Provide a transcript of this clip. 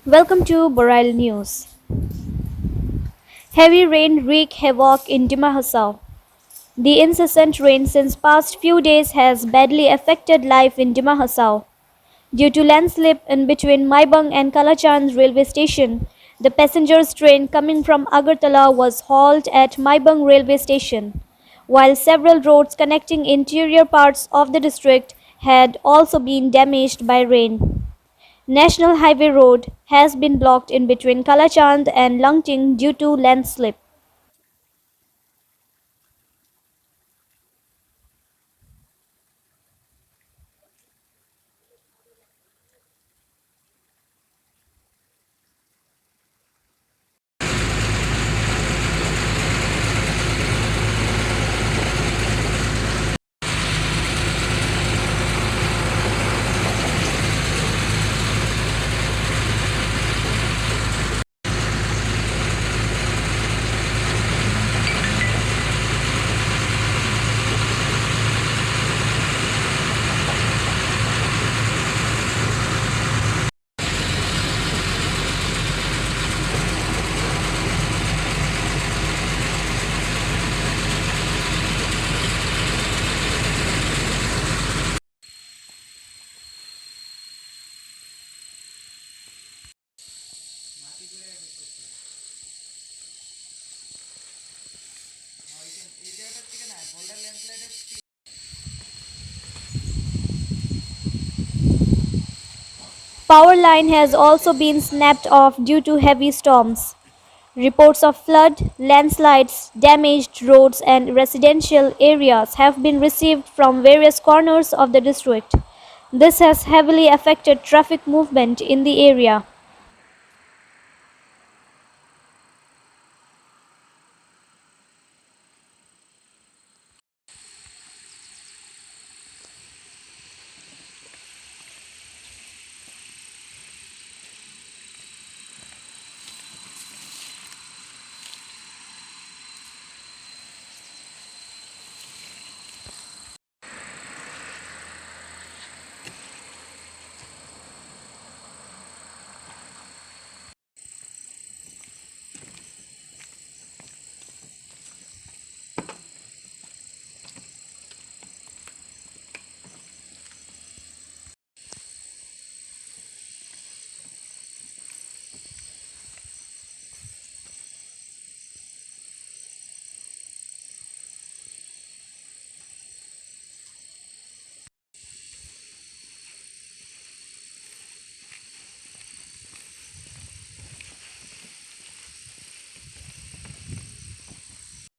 Welcome to Boreal News. Heavy rain wreak havoc in Dima Hasao. The incessant rain since past few days has badly affected life in Dima Hasao. Due to landslip in between Maibang and Kalachand railway station, the passengers train coming from Agartala was halted at Maibang railway station, while several roads connecting interior parts of the district had also been damaged by rain. National Highway Road has been blocked in between Kalachand and Langting due to landslip. Power line has also been snapped off due to heavy storms. Reports of flood, landslides, damaged roads and residential areas have been received from various corners of the district. This has heavily affected traffic movement in the area.